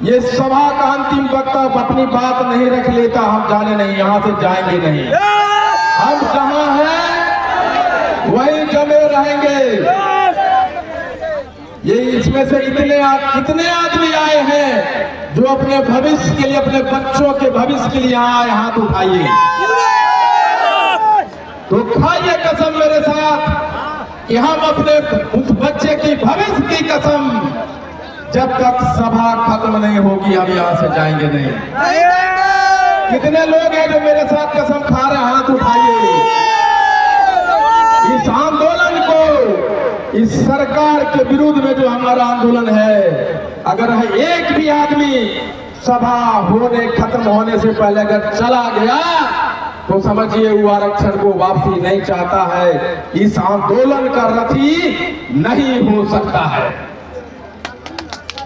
ये सभा का अंतिम वक्ता अपनी बात नहीं रख लेता, हम जाने नहीं, यहाँ से जाएंगे नहीं। हम जहाँ हैं वहीं जमे रहेंगे। ये इसमें से कितने आदमी आए हैं जो अपने भविष्य के लिए, अपने बच्चों के भविष्य के लिए यहाँ आए, हाथ उठाइए। तो खाइए कसम मेरे साथ कि हम अपने उस बच्चे की भविष्य की कसम, जब तक सभा खत्म नहीं होगी हम यहाँ से जाएंगे नहीं। कितने लोग हैं जो मेरे साथ कसम खा रहे हैं, हाथ उठाइए। इस आंदोलन को, इस सरकार के विरुद्ध में जो हमारा आंदोलन है, अगर एक भी आदमी सभा खत्म होने से पहले अगर चला गया तो समझिए वो आरक्षण को वापसी नहीं चाहता है। इस आंदोलन का रथी नहीं हो सकता है।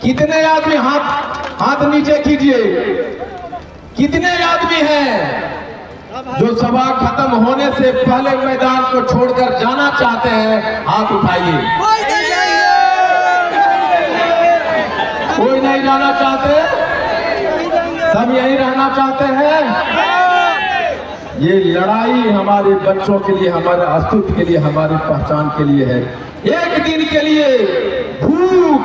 कितने आदमी हाथ नीचे कीजिए। कितने आदमी हैं जो सभा खत्म होने से पहले मैदान को छोड़कर जाना चाहते हैं, हाथ उठाइए। कोई नहीं जाना चाहते, सब यहीं रहना चाहते हैं। ये लड़ाई हमारे बच्चों के लिए, हमारे अस्तित्व के लिए, हमारी पहचान के लिए है। एक दिन के लिए भूख,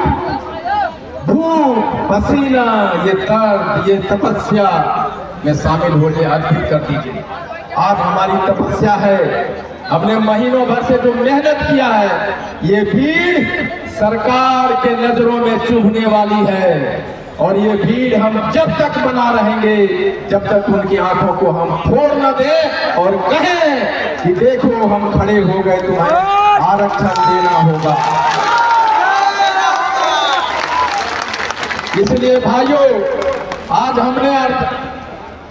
पसीना, ये दर्द, ये तपस्या में शामिल होने अर्पित कर दीजिए। आज हमारी तपस्या है, हमने महीनों भर से जो मेहनत किया है, ये भीड़ सरकार के नजरों में चुभने वाली है। और ये भीड़ हम जब तक बना रहेंगे, जब तक उनकी आंखों को हम फोड़ न दें और कहें कि देखो हम खड़े हो गए, तुम्हें आरक्षण देना होगा। इसलिए भाइयों, आज हमने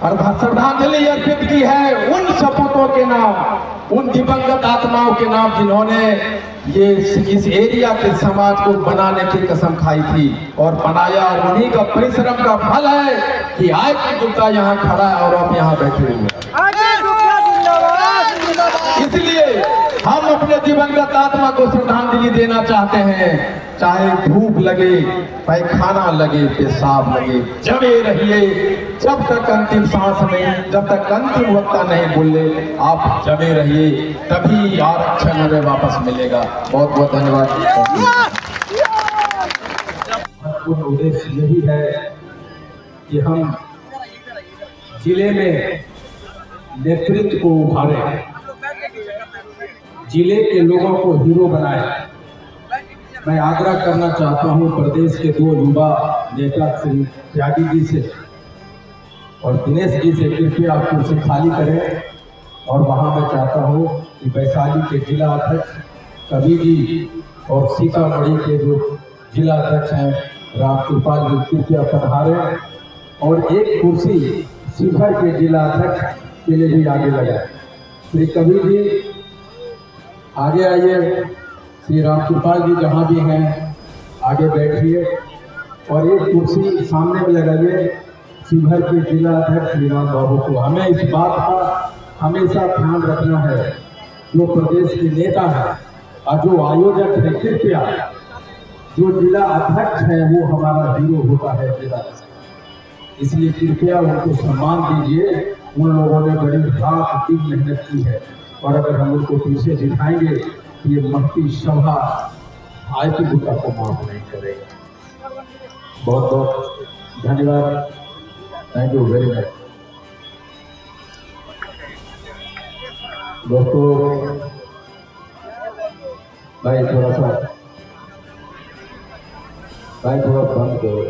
श्रद्धांजलि अर्पित की है उन सपूतों के नाम, उन दिवंगत आत्माओं के नाम जिन्होंने ये इस एरिया के समाज को बनाने की कसम खाई थी और बनाया। और उन्हीं का परिश्रम का फल है कि आज गुप्ता यहाँ खड़ा है और आप यहाँ बैठे हुए। इसलिए हम अपने दिवंगत आत्मा को श्रद्धांजलि देना चाहते हैं। चाहे भूख लगे, पैखाना लगे, पेशाब लगे, जमे रहिए जब तक अंतिम सांस नहीं, जब तक अंतिम वक्ता नहीं बोले, आप जमे रहिए, तभी आरक्षण हमें वापस मिलेगा। बहुत बहुत धन्यवाद। महत्वपूर्ण उद्देश्य यही है कि हम जिले में नेतृत्व को उभारें, जिले के लोगों को हीरो बनाएं। मैं आग्रह करना चाहता हूं प्रदेश के दो युवा नेता श्री त्यागी जी से और दिनेश जी से, कृपया आप कुर्सी खाली करें। और वहां मैं चाहता हूं कि वैशाली के जिला अध्यक्ष कवि जी और सीतामढ़ी के जो जिला अध्यक्ष हैं रामकृपाल जी, कृपया पधारें। और एक कुर्सी शिवहर के जिला अध्यक्ष के लिए भी आगे लगाए। श्री कवि जी आगे आइए, श्री रामकृपाल जी जहाँ भी हैं आगे बैठिए और एक कुर्सी सामने में लगाइए शिवहर के जिला अध्यक्ष श्री राम बाबू को। हमें इस बात का हमेशा ध्यान रखना है, जो प्रदेश के नेता है और जो आयोजक है, कृपया जो जिला अध्यक्ष है वो हमारा हीरो होता है जिला, इसलिए कृपया उनको सम्मान दीजिए। उन लोगों ने बड़ी रात दिन मेहनत की है और अगर हम उनको पीछे दिखाएंगे तो ये महती सभा आयती गुप्ता को माफ नहीं करेगा। बहुत बहुत धन्यवाद। Thank you very much. दोस्तों, भाई थोड़ा बंद करो।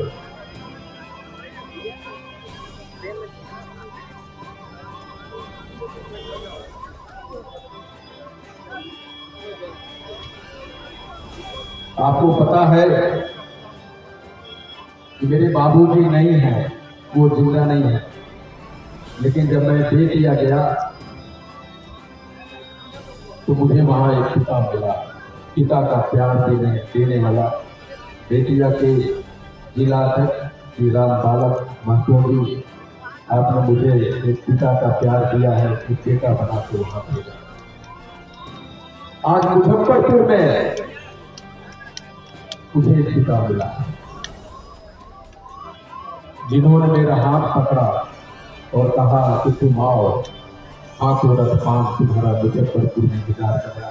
आपको पता है कि मेरे बाबूजी नहीं हैं, वो जिंदा नहीं है, लेकिन जब मैं दे दिया गया तो मुझे वहाँ एक पिता मिला, पिता का प्यार देने वाला। बेटिया के जिला अध्यक्ष श्री राम बालक महतो जी, आपने मुझे एक पिता का प्यार दिया है, एक बेटा बना के वहाँ भेजा। आज मुजफ्फरपुर में मुझे एक पिता मिला, जिन्होंने मेरा हाथ पकड़ा और कहा कि तुम आओ, हाथों रथ पांच तुम्हारा मुजफ्फरपुर में इंतजार कर रहा।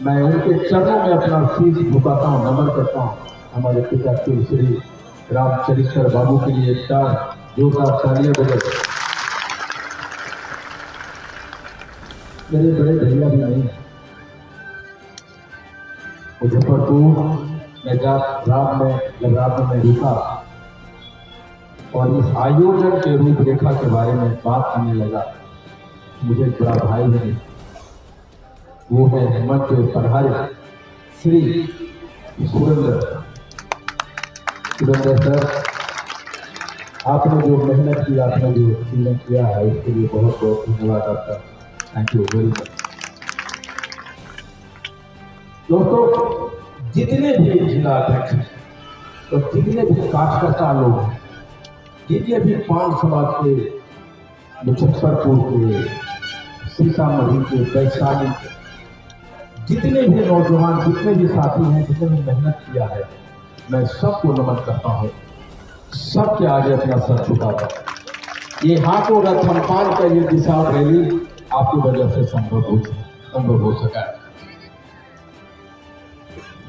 मैं उनके चरणों में अपना शीश झुकाता हूँ, नमन करता हूँ। हमारे पिता श्री रामचरित्र बाबू के लिए एक जोरदार तालियां बजाते। मेरे बड़े भैया भी नहीं है। मुजफ्फरपुर में जब रात में रुका और इस आयोजन के रूपरेखा के बारे में बात करने लगा, मुझे बड़ा भाई है, वो है मंच पे पधारे श्री सुरेंद्र सर। आपने जो मेहनत की, आपने जो चीजें किया है, उसके लिए बहुत बहुत धन्यवाद आपका। Thank you very much. दोस्तों, जितने भी जिला अध्यक्ष तो जितने भी कार्यकर्ता लोग हैं, जितने भी पान समाज के, मुजफ्फरपुर के, सीतामढ़ी के, वैशाली के, जितने भी नौजवान, जितने भी साथी हैं, जितने भी मेहनत किया है, मैं सबको नमन करता हूँ। सबके आगे अपना सर झुकाता हूँ। ये हाथों रथ सम्मान का ये विशाल रैली आपकी वजह से संभव हो सका है।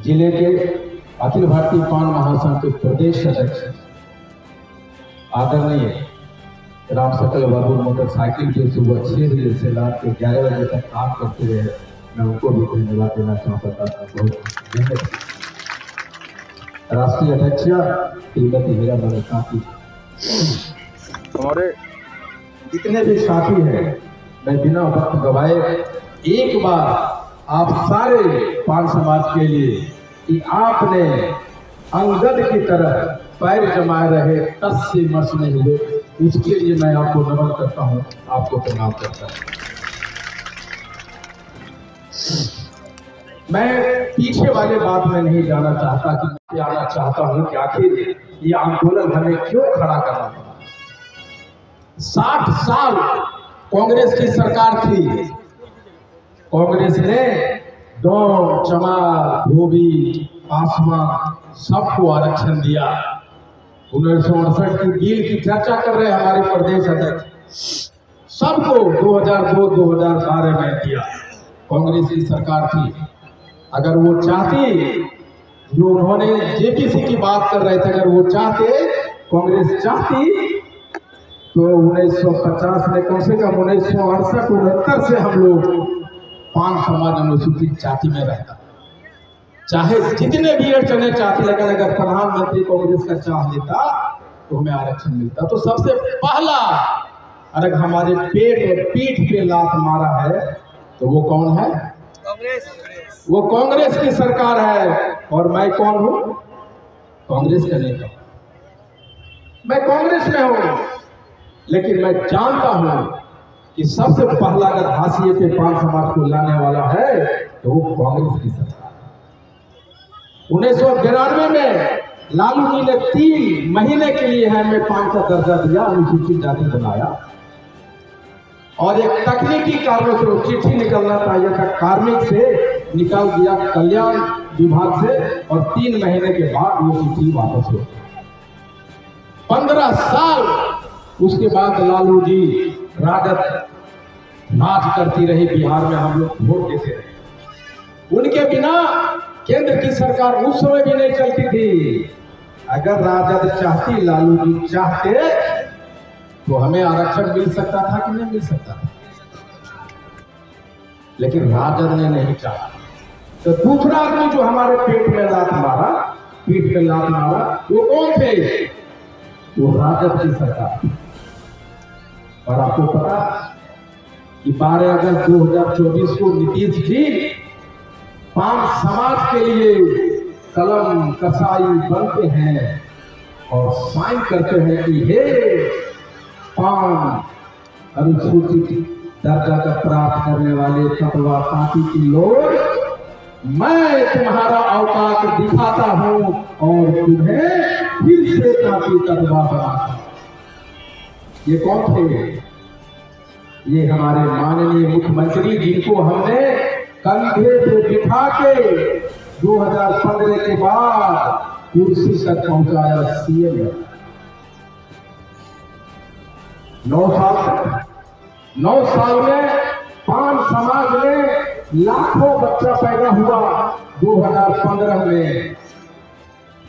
जिले के अखिल भारतीय पान महासंघ के प्रदेश अध्यक्ष आदरणीय राम सकल बाबू मोटरसाइकिल के सुबह 6 बजे से रात के 11 बजे तक काम करते रहे, मैं उनको भी धन्यवाद देना चाहता था। बहुत मेहनत। राष्ट्रीय अध्यक्ष श्रीमती हीरा साथी, हमारे जितने भी साथी हैं, मैं बिना वक्त गवाए एक बार आप सारे पान समाज के लिए कि आपने अंगद की तरह पैर जमाए रहे, टस से मस नहीं हुए, उसके लिए मैं आपको नमन करता हूं, आपको प्रणाम करता हूं। मैं पीछे वाले बात में नहीं जाना चाहता कि आना चाहता हूं कि आखिर ये आंदोलन हमें क्यों खड़ा करना पड़ा। 60 साल कांग्रेस की सरकार थी। कांग्रेस ने डोम, चमार, धोबी, पासवान सबको आरक्षण दिया। 1968 की बिल की चर्चा कर रहे हमारे प्रदेश अध्यक्ष, सबको 2002-2012 में दिया। कांग्रेस की सरकार थी। अगर वो चाहती, जो उन्होंने जेपीसी की बात कर रहे थे, अगर वो चाहते, कांग्रेस चाहती, तो 1950 में कम से कम 1968-69 से हम लोग पान समाज अनुसूचित जाति में रहता, चाहे जितने भी अड़चने चाहती, लेकिन अगर प्रधानमंत्री कांग्रेस का चाह लेता तो हमें आरक्षण मिलता। तो सबसे पहला अगर हमारे पेट और पीठ पे लात मारा है तो वो कौन है? कांग्रेस। वो कांग्रेस की सरकार है। और मैं कौन हूं? कांग्रेस का नेता। मैं कांग्रेस में हूं, लेकिन मैं जानता हूं कि सबसे पहला अगर हाशिए पे पान समाज को लाने वाला है तो वो कांग्रेस की सरकार है। 1992 में लालू जी ने 3 महीने के लिए हमें पान का दर्जा दिया, अनुसूचित जाति बनाया, और एक तकनीकी कारणों से वो चिट्ठी निकलना चाहिए था, कार्मिक से निकाल दिया, कल्याण विभाग से, और 3 महीने के बाद वो चिट्ठी वापस हो। 15 साल उसके बाद लालू जी राजद राज करती रही बिहार में, हम लोग वोट देते रहे। उनके बिना केंद्र की सरकार उस समय भी नहीं चलती थी। अगर राजद चाहती, लालू जी चाहते, तो हमें आरक्षण मिल सकता था कि नहीं मिल सकता था, लेकिन राजद ने नहीं चाहा। तो दूसरा आदमी जो हमारे पेट में लात मारा, पीठ में लात मारा, वो कौन थे? वो राजद की सरकार। और आपको पता कि 12 अगस्त 2024 को नीतीश जी पान समाज के लिए कलम कसाई बनते हैं और साइन करते हैं कि हे पान अनुसूचित दर्जा का प्राप्त करने वाले तत्वा पार्टी की लोग, मैं तुम्हारा औकात दिखाता हूं और तुम्हें फिर से पार्टी तत्वा बनाता। ये कौन थे? ये हमारे माननीय मुख्यमंत्री, जिनको हमने कंधे पे बिठा के 2015 के बाद कुर्सी तक पहुंचाया सीएम ने। 9 साल में पान समाज में लाखों बच्चा पैदा हुआ। 2015 में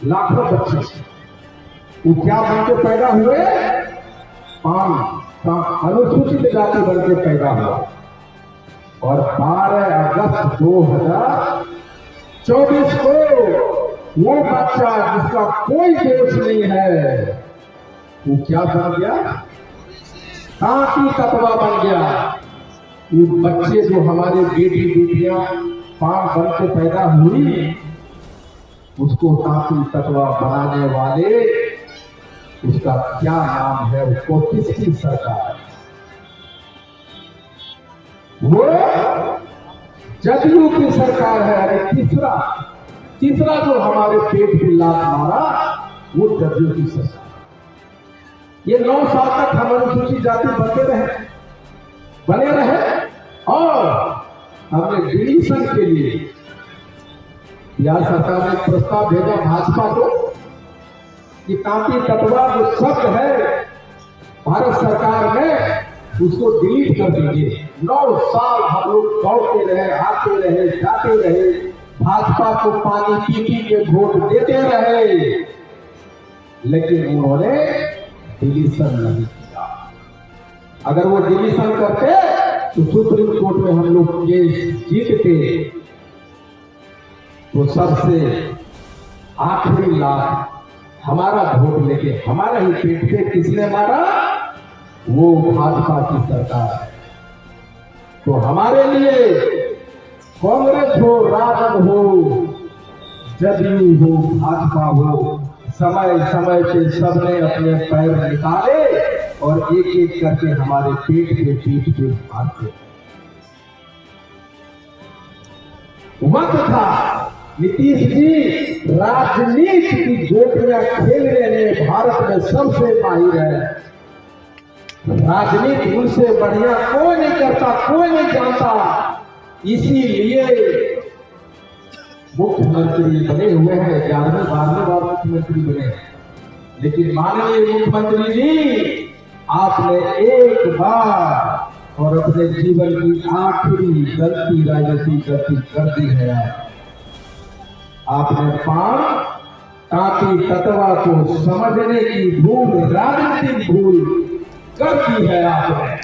लाखों बच्चे वो क्या बन के पैदा हुए? पान का अनुसूचित जाति बन के पैदा हुआ। और 12 अगस्त 2024 को वो बच्चा जिसका कोई दोष नहीं है वो क्या बन गया? तांती ततवा बन गया। वो बच्चे जो हमारे बेटी बेटियां पान बन के पैदा हुई उसको तांती ततवा बनाने वाले उसका क्या नाम है? उसको किसकी सरकार? वो जदयू की सरकार है। अरे तीसरा जो हमारे पेट की लात मारा वो जदयू की सरकार। ये 9 साल तक हम अनुसूचित जाति बने रहे और हमने डिलीशन के लिए बिहार सरकार ने प्रस्ताव भेजा भाजपा को कि तांती ततवा जो शब्द है भारत सरकार में उसको डिलीट कर दीजिए। 9 साल हम लोग दौड़ते रहे, आते रहे, जाते रहे, भाजपा को पानी पी के वोट देते रहे, लेकिन उन्होंने डिलीशन नहीं किया। अगर वो डिलीशन करते तो सुप्रीम कोर्ट में हम लोग केस जीतते तो सबसे आखिरी लाख हमारा वोट लेके हमारा ही पेट पे किसने मारा? वो भाजपा की सरकार है। तो हमारे लिए कांग्रेस हो, राजद हो, जदयू हो, भाजपा हो, समय समय पे सबने अपने पैर निकाले और एक एक करके हमारे पेट पे पीठ पे मारते। वक्त था नीतीश जी राजनीति की गोटियां खेलने में भारत में सबसे माहिर है। राजनीति उनसे बढ़िया कोई नहीं करता, कोई नहीं जानता। इसीलिए मुख्यमंत्री बने हुए हैं, 11वीं 12वीं बार मुख्यमंत्री बने हैं। लेकिन माननीय मुख्यमंत्री जी आपने एक बार और अपने जीवन की आखिरी गलती राजनीतिक गलती कर दी है। आपने पान तांती ततवा को समझने की भूल, राजनीतिक भूल कर दी है आपने।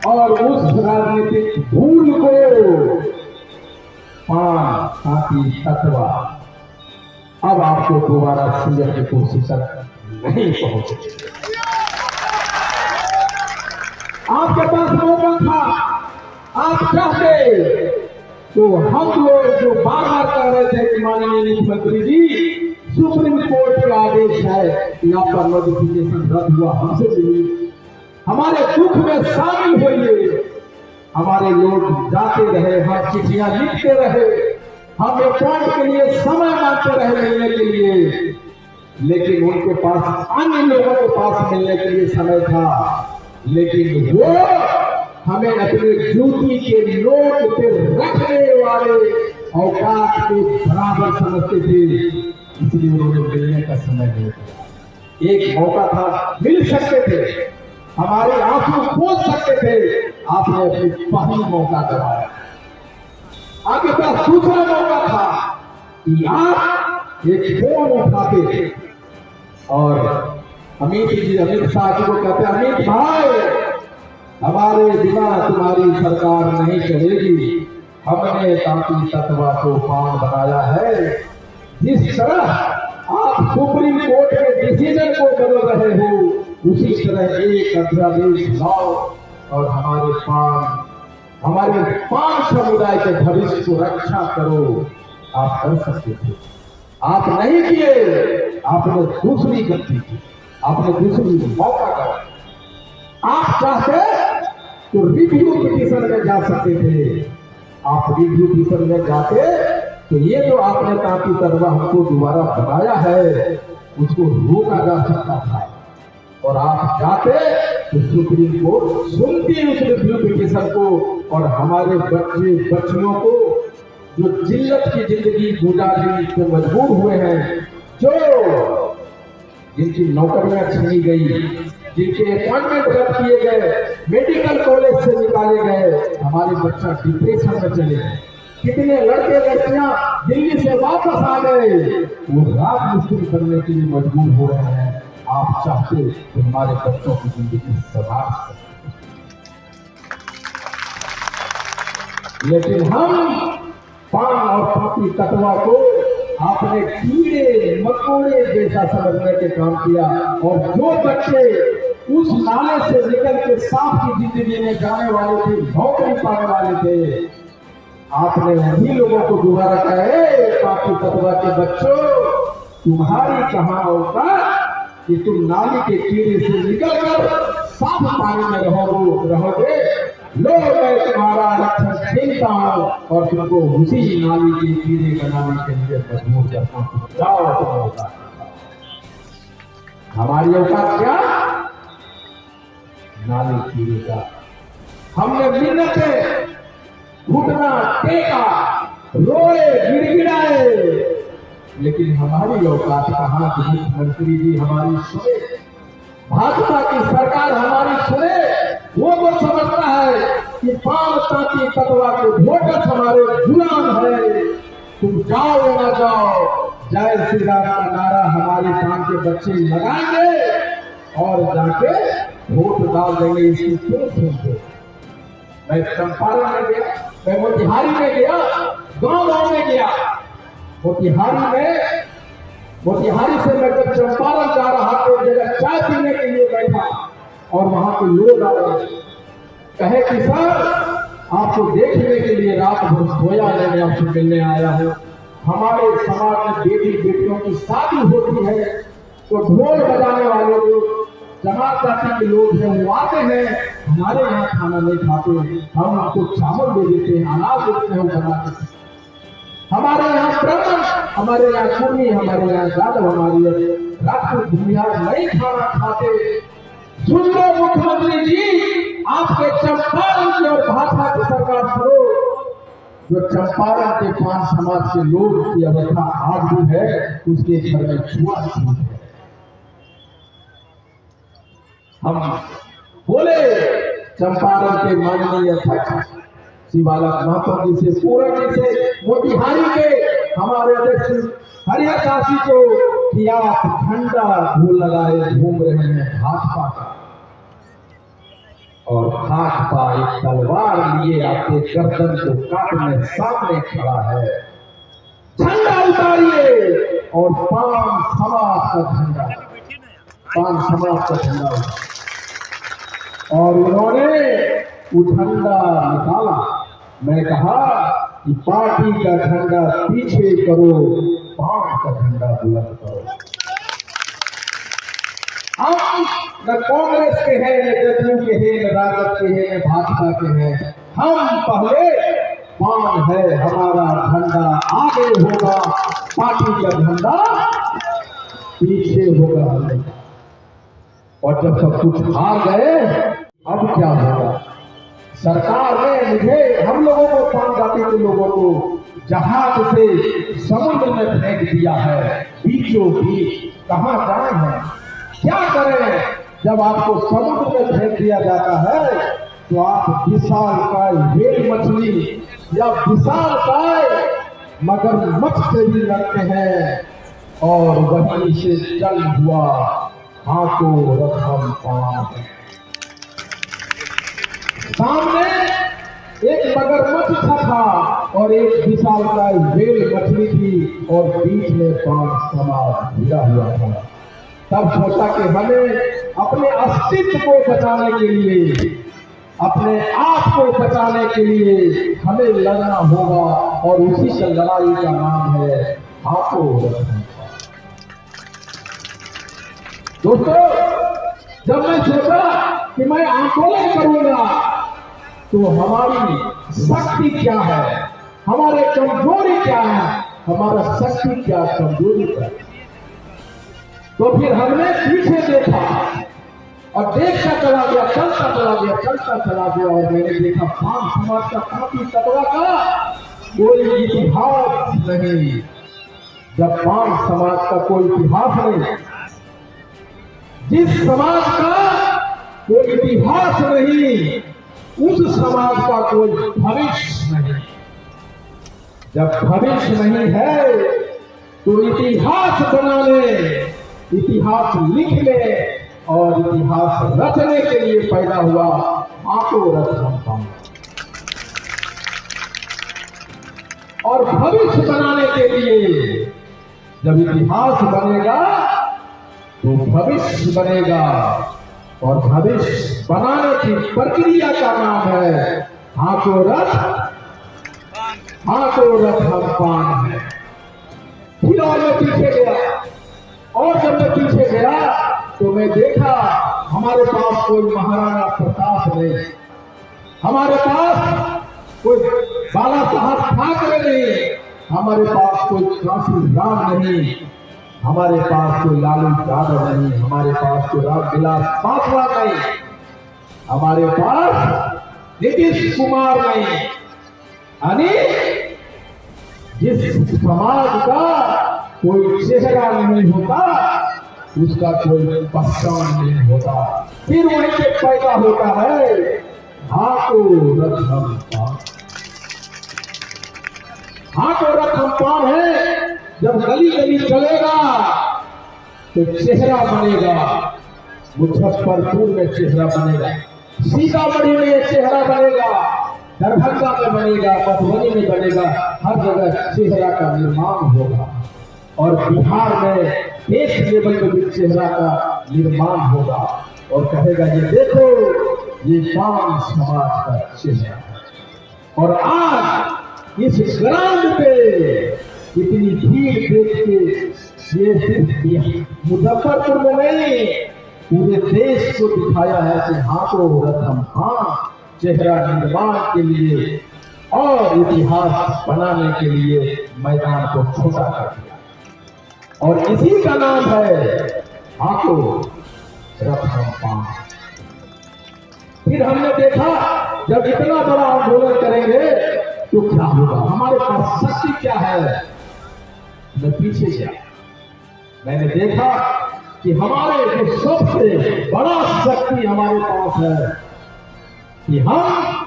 और उस राजनीतिक भूल को पान तांती ततवा अब आपको दोबारा सीएम की कुर्सी तक नहीं पहुंचे। आपके पास मौका था, आप चाहते तो हम लोग जो बार बार कह रहे थे कि माननीय मुख्यमंत्री जी सुप्रीम कोर्ट का आदेश है कि आपका नोटिफिकेशन रद्द हुआ, हमसे मिलिए, हमारे दुख में शामिल होइए। हमारे लोग जाते रहे, हम चिट्ठियां लिखते रहे, हम अपॉइंट के लिए समय मांगते रहे मिलने के लिए, लेकिन उनके पास अन्य लोगों के पास मिलने के लिए समय था, लेकिन वो हमें अपने ड्यूटी के नोट पे रखने वाले औकात के बराबर समझते थे, इसलिए उन्होंने मिलने का समय नहीं दिया। एक मौका था, मिल सकते थे, हमारे आंसू खोल सकते थे, आपने अपनी पहली मौका गवाया। आपके पास दूसरा मौका था कि आप एक फोन उठाते और अमित शाह जी को कहते, अमित भाई हमारे बिना तुम्हारी सरकार नहीं चलेगी, हमने तांती ततवा को पान बनाया है। जिस तरह आप सुप्रीम कोर्ट के डिसीजन को बदल रहे हो, उसी तरह एक अध्यादेश लाओ और हमारे पान समुदाय के भविष्य को रक्षा करो। आप कर सकते थे, आप नहीं किए, आपने दूसरी गलती की, आपने दूसरी मौका करा। आप चाहते तो रिव्यू पिटीशन में जा सकते थे, आप रिव्यू पिटीशन में जाते तो ये जो आपने तांती ततवा हमको दोबारा बनाया है उसको रोका जा सकता था, और आप जाते तो सुप्रीम कोर्ट सुनती उस रिव्यू पिटीशन को और हमारे बच्चे बच्चियों को जो जिल्लत की जिंदगी गुजारने पे मजबूर हुए हैं, जो जिनकी नौकरियां छीनी गई, जिनके अपॉइंटमेंट रद्द किए गए, मेडिकल कॉलेज से निकाले गए, हमारे बच्चा डिप्रेशन में चले गए, कितने लड़के लड़कियां दिल्ली से वापस आ गए, वो रात मिस्त्री करने के लिए मजबूर हो रहे हैं। आप चाहते कि हमारे बच्चों की जिंदगी सवार सके, लेकिन हम पान और पापी तत्वा को आपने कीड़े मकोड़े जैसा समझने के काम किया। और जो बच्चे उस नाले से निकल के सांप की जिंदगी में जाने वाले थे, नौकरी पाने वाले थे, आपने उन्हीं लोगों को दोबारा कहे, पापी तत्वा के बच्चों, तुम्हारी कहां औकात कि तुम नाली के कीड़े से निकलकर साफ पानी में रहोगे। लो, मैं तुम्हारा रक्षण खेलता हूं और तुमको उसी नाली के कीड़े बनाने के लिए मजबूर करता हूं। जाओ तुम औकात, हमारी औकात क्या? नाली कीड़े का। हमने मिन्नतें, घुटना टेका, रोए, गिड़गिड़ाए, लेकिन हमारी औकात कहां? मुख्यमंत्री जी हमारी सुने, भाजपा की सरकार हमारी सुने। वो समझता है कि पान तांती तत्वा के वोटर्स हमारे गुलाम है। तुम जाओ या ना जाओ, जय श्री राम का नारा हमारे गांव के बच्चे लगाएंगे और जाके वोट डाल देंगे। इसकी क्यों सुनते? मैं चंपारण में गया, मैं मोतिहारी में गया, गांव में गया। मोतिहारी से मैं जब चंपारण जा रहा तो एक जगह चाय पीने के लिए बैठा और वहां के लोग आ रहे, कहे कि सर आपको देखने के लिए रात भर सोया नहीं, आपसे मिलने आया हूं। हमारे समाज में बेटी बेटियों की शादी होती है तो ढोल बजाने वाले लोग, जमात जाति के लोग हैं, वो आते हैं, हमारे यहाँ खाना नहीं खाते, हम आपको चावल दे देते हैं, अनाज देते हैं बना के। हमारे यहाँ ब्राह्मण, हमारे यहाँ कुर्मी, हमारे यहाँ यादव, हमारी राजपूत भूमिहार नहीं खाना खाते। सुन लो मुख्यमंत्री जी, आपके चंपारण की और भाजपा की सरकार सुनो, जो चंपारण के 5 समाज के लोग की अवस्था आज भी है, उसके घर में छुआछूत है। हम बोले चंपारण के माननीय अध्यक्ष शिवालाल महतो जी से, पूरन जी से, मोतिहारी के हमारे अध्यक्ष हरिहर दास जी को कि आप झंडा धूल लगाए घूम रहे हैं भाजपा का, और भाजपा एक तलवार लिए आपके गर्दन को काटने सामने खड़ा है। झंडा उतारिए और पान समाज का झंडा, पान समाज का झंडा। और उन्होंने वो झंडा निकाला। मैं कहा कि पार्टी का झंडा पीछे करो, पान का झंडा बुलंद करो। हम न कांग्रेस के हैं, न जदयू के हैं, न राजद के हैं, न भाजपा के हैं। हम पहले पान है, हमारा झंडा आगे होगा, पार्टी का झंडा पीछे होगा। और जब सब कुछ हार गए, अब क्या होगा? सरकार ने मुझे, हम लोगों को, पान जाति के लोगों को जहाज से समुद्र में फेंक दिया है, बीचों बीच। कहां जाए हैं, क्या करें? जब आपको समुद्र में फेंक दिया जाता है तो आप विशाल काय व्हेल मछली या विशाल काय मगरमच्छ से भी लड़ते हैं, और वहीं से जल हुआ हाथों रखम पान। सामने एक मगरमच्छ था और एक विशालकाय व्हेल मछली थी, और बीच में पान समाज घिरा हुआ था। तब सोचा कि हमें अपने अस्तित्व को बचाने के लिए, अपने आप को बचाने के लिए हमें लड़ना होगा, और उसी से लड़ाई का नाम है हाथों रखम। दोस्तों, जब मैं सोचा कि मैं आंदोलन करूंगा तो हमारी शक्ति क्या है, हमारे कमजोरी क्या है, हमारा शक्ति क्या, कमजोरी क्या। तो फिर हमने पीछे देखा और देखता चला गया, चलता चला गया, चलता चला गया, और मैंने देखा पान समाज का काफी तत्वा का कोई इतिहास नहीं। जब पान समाज का कोई इतिहास नहीं, जिस समाज का कोई इतिहास नहीं, उस समाज का कोई भविष्य नहीं। जब भविष्य नहीं है तो इतिहास बनाने, इतिहास लिखने और इतिहास रचने के लिए पैदा हुआ आको रथ हम पान। और भविष्य बनाने के लिए जब इतिहास बनेगा तो भविष्य बनेगा, और भविष्य बनाने की प्रक्रिया का नाम है आको रथ हम पान है। फिर और मैं पीछे गया, और जब मैं पीछे गया तो मैं देखा हमारे पास कोई महाराणा प्रताप नहीं, हमारे पास कोई बाला साहब ठाकरे नहीं, हमारे पास कोई काशी राम नहीं, हमारे पास कोई लालू यादव नहीं, हमारे पास कोई रामविलास पासवान नहीं, हमारे पास नीतीश कुमार नहीं। यानी जिस समाज का कोई चेहरा नहीं होता उसका कोई पहचान नहीं होता। फिर वहीं से पैदा होता है आको रथ हम पान। आको रथ हम पान है। जब गली गली चलेगा तो चेहरा बनेगा, मुजफ्फरपुर में चेहरा बनेगा, सीतामढ़ी में चेहरा बनेगा, दरभंगा में बनेगा, मधुबनी में बनेगा, हर जगह चेहरा का निर्माण होगा। और बिहार में देश लेवल में भी चेहरा का निर्माण होगा, और कहेगा ये देखो ये पान समाज का चेहरा है। और आज इस ग्राउंड पे इतनी भीड़ देख के ये सिर्फ मुजफ्फरपुर में नहीं पूरे देश को दिखाया है कि हाथों रथ हम पान चेहरा निर्माण के लिए और इतिहास बनाने के लिए मैदान को छोटा कर दिया। और इसी का नाम है आको रथ हम पान। फिर हमने देखा जब इतना बड़ा आंदोलन करेंगे तो क्या होगा, हमारे पास शक्ति क्या है। मैं पीछे गया, मैंने देखा कि हमारे जो सबसे बड़ा शक्ति हमारे पास है कि हम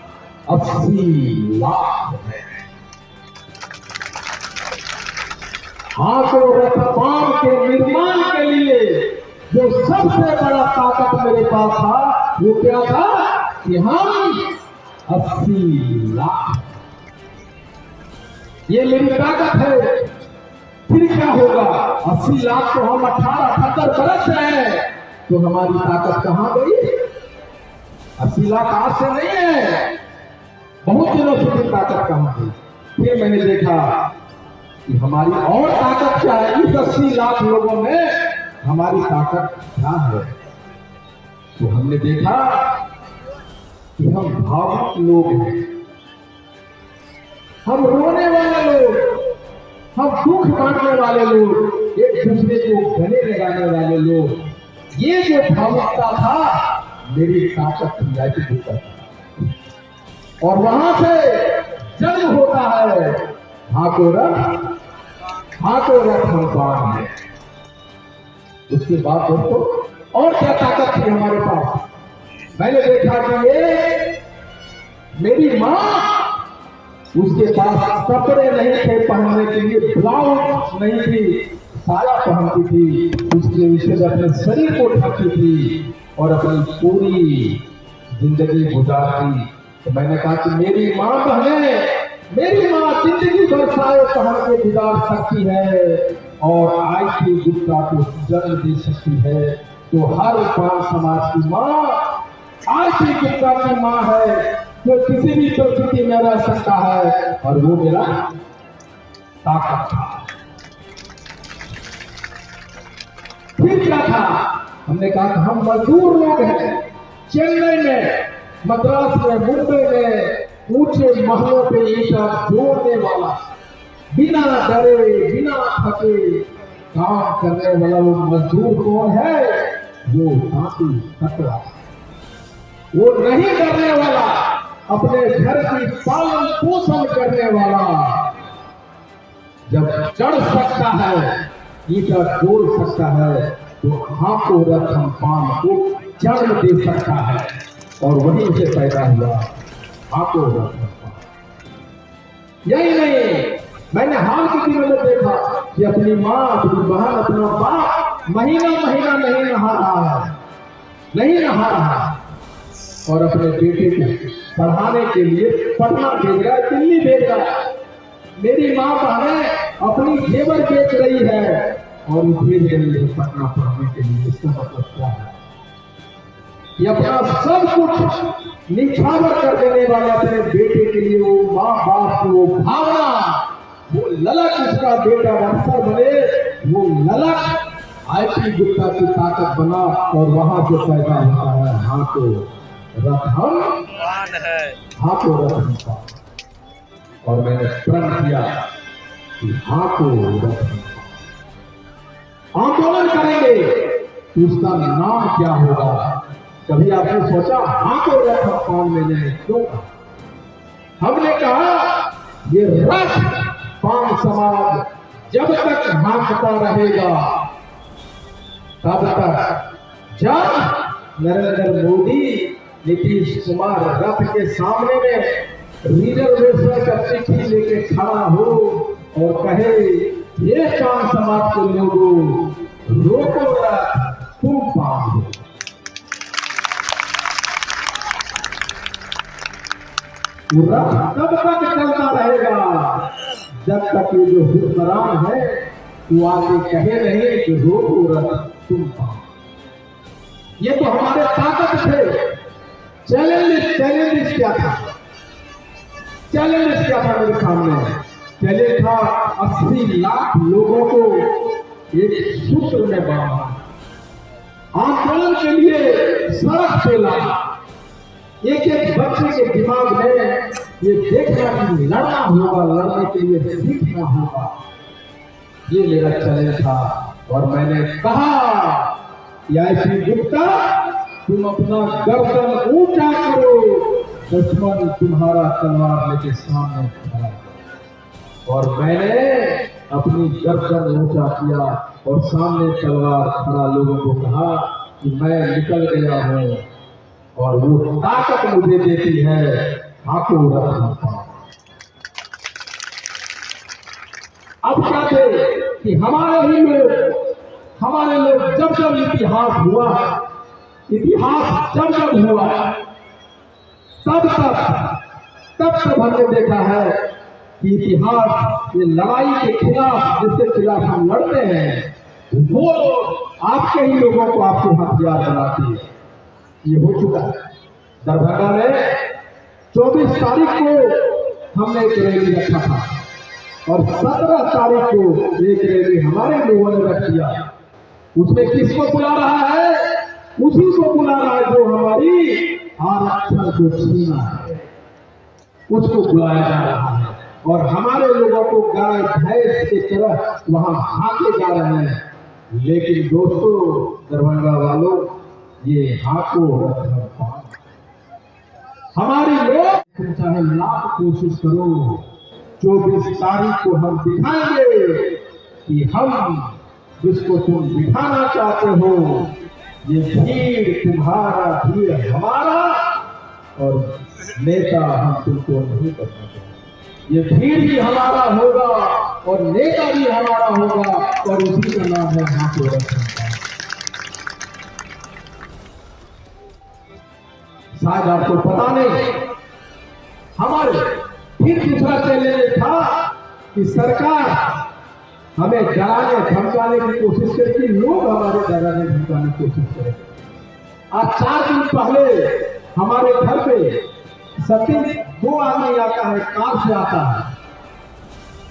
80 लाख हैं। आको रथ पान के निर्माण के लिए जो सबसे बड़ा ताकत मेरे पास था वो क्या था कि हम 80 लाख, ये मेरी ताकत है। फिर क्या होगा, 80 लाख तो हम 18-78 बरस हैं, तो हमारी ताकत कहां गई। 80 लाख आज से नहीं है, बहुत दिनों से फिर ताकत कहां गई। फिर मैंने देखा कि हमारी और ताकत क्या है, इस 80 लाख लोगों में हमारी ताकत क्या है। तो हमने देखा कि हम भावुक लोग हैं, हम रोने वाले लोग, हम दुख बांटने वाले लोग, एक दूसरे को गले लगाने वाले लोग। ये जो भावुकता था मेरी ताकत थी। और वहां से जन्म होता है आको रथ हम पान है। उसके बाद दोस्तों और क्या ताकत थी हमारे पास। मैंने देखा कि ये मेरी मां, उसके पास कपड़े नहीं थे पहनने के लिए, ब्लाउज नहीं थी, साया पहनती थी, उसके विषय अपने शरीर को ढकती थी और अपनी पूरी जिंदगी गुजारती। तो मैंने कहा कि मेरी मां बहने, मेरी मां जिंदगी भर साये पहन के गुजार सकती है और आईटी गुप्ता को जन्म दे सकती है। तो हर पान समाज की मां आईटी गुप्ता की मां है जो किसी भी परिस्थिति में रह सकता है, और वो मेरा ताकत था। फिर क्या था, हमने कहा कि हम मजदूर लोग हैं, चेन्नई में, मद्रास में, मुंबई में ऊंचे महलों पे ईंटा जोड़ने वाला, बिना डरे बिना थके काम करने वाला वो मजदूर कौन है, वो काफी तकड़ा, वो नहीं डरने वाला, अपने घर की पालन पोषण करने वाला। जब चढ़ सकता है, ईटा तोड़ सकता है, तो हाथों रथम पान को जन्म दे सकता है। और वहीं से पैदा हुआ हाथों रथम पान। यही नहीं, मैंने हाल के दिनों में देखा कि अपनी माँ, अपनी बहन, अपना बाप महीना महीना नहीं नहा रहा है, नहीं नहा रहा, और अपने बेटे को पढ़ाने के लिए पटना भेज रहा है, दिल्ली भेज रहा है। मेरी माँ बहनें अपनी जेवर बेच रही है और भेज रही है पटना पढ़ने के लिए। इसका मतलब क्या है? ये अपना सब कुछ निछावर कर देने वाले अपने बेटे के लिए वो माँ बाप की वो भावना, वो ललक, उसका बेटा अफसर बने, वो ललक आईपी गुप्ता की ताकत बना और वहां से पैदा होता है हाथों रथम, हाथों रथम पान। और मैंने प्रण किया कि हाथों रथम आंदोलन करेंगे तो उसका नाम क्या होगा? कभी आपने सोचा हाथों रथम पान में जाए? क्यों? हमने कहा ये रथ पान समाज जब तक हाँकता रहेगा, तब तक जब नरेंद्र मोदी, नीतीश कुमार रथ के सामने में रिजर्वेशन का चिट्ठी लेके खड़ा हो और कहे ये पान समाज के लोगों रोको रथ, तुम पान हो। रथ तब तक चलता रहेगा जब तक ये जो हुक्मरान है वो आगे कहे नहीं कि रोको रथ, तुम पान। ये तो हमारे ताकत थे। चैलेंज क्या था? चैलेंज क्या था मेरे सामने? चैलेंज था 80 लाख लोगों को एक सूत्र में बांधा, आंदोलन के लिए सड़क पे लाना, एक एक बच्चे के दिमाग में ये देखना कि लड़ना होगा, लड़ने के लिए सीखना होगा। ये मेरा चैलेंज था। और मैंने कहा आईपी गुप्ता, तुम अपना गर्दन ऊंचा करो, दुश्मन तुम्हारा तलवार लेके सामने खड़ा। और मैंने अपनी गर्दन ऊंचा किया और सामने तलवार खड़ा लोगों को कहा कि मैं निकल गया हूं और वो ताकत मुझे देती है हाथों रथम पान। अब क्या थे कि हमारे लोग जब जब इतिहास हुआ, इतिहास जब जब हुआ, तब हमने देखा है कि इतिहास ये लड़ाई के खिलाफ, जिसके खिलाफ हम लड़ते हैं, वो आपके ही लोगों को आपको हथियार बनाती है। ये हो चुका है। दरभंगा में 24 तारीख को हमने एक रैली रखा था और 17 तारीख को एक रैली हमारे लोगों ने रख दिया। उसमें किसको बुला रहा है? उसी को बुला रहा है जो हमारी आरक्षण को छीना है, उसको बुलाया जा रहा है। और हमारे लोगों को गाय भैंस की तरह वहां हाके जा रहे हैं। लेकिन दोस्तों, दरभंगा वालों, ये हाथों रथम पान हमारी लोग चाहे लाख कोशिश करो, 24 तारीख को हम दिखाएंगे कि हम जिसको तुम बिठाना चाहते हो, ये भीड़ तुम्हारा, भीड़ हमारा, और नेता हम तुमको नहीं करना चाहते। ये भीड़ भी हमारा होगा और नेता भी हमारा होगा, और उसी का नाम है हाथों रथम पान। शायद आपको पता नहीं, हमारे फिर दूसरा चैलेंज था कि सरकार हमें डराने धमकाने की कोशिश करेगी, लोग हमारे डराने धमकाने की कोशिश करेंगे। आज 4 दिन पहले हमारे घर पे सतीश 2 आदमी आता है, कार से आता है,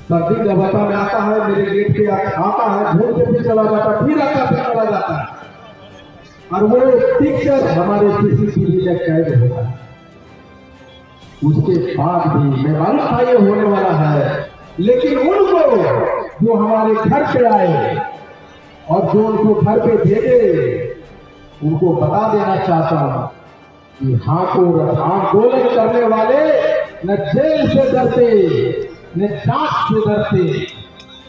सर्दी गबता में आता है, मेरे गेट पे आता है, घूम के फिर चला जाता है, फिर आता फिर चला जाता है, और वो पिक्चर हमारे सीसीटीवी में कैद होता है। उसके बाद भी मैं मालूम था ये होने वाला है, लेकिन उनको जो हमारे घर पे आए और जो उनको घर पे भेजे, उनको बता देना चाहता हूं कि हाथों आंदोलन करने वाले न जेल से डरते, न जांच से डरते,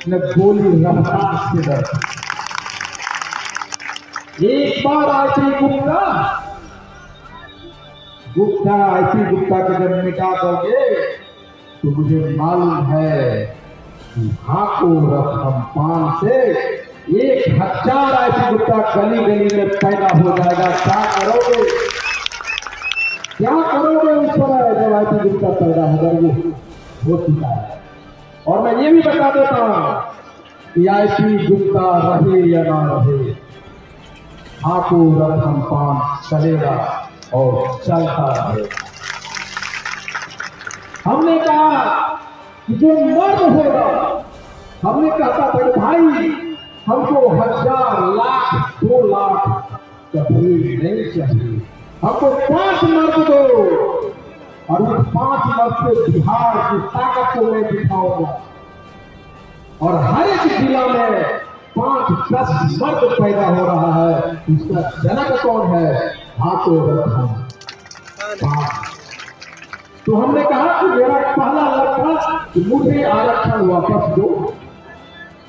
न गोली रफ्तार से डरते। एक बार आईपी गुप्ता को जब मिटा दोगे तो मुझे मालूम है कि हाथों रकम पान से 1000 आईपी गुप्ता गली गली में पैदा हो जाएगा। क्या करोगे उस समय जब आईपी गुप्ता पैदा होगा? वो हो चुका है। और मैं ये भी बता देता हूं कि आईपी गुप्ता रहे या ना रहे, हाथों रकम पान चलेगा और चलता रहेगा। हमने कहा कि जो मर्द होगा, हमने कहा था भाई हमको 1000 लाख 2 लाख कभी नहीं चाहिए, हमको 5 मर्द दो और उन 5 मर्द से बिहार की ताकत को मैं दिखाऊंगा। और हर एक जिला में 5-10 मर्द पैदा हो रहा है। उसका जनक कौन है? हाथों रकम पान। तो हमने कहा कि मेरा पहला लक्ष्य था कि मुझे आरक्षण वापस दो।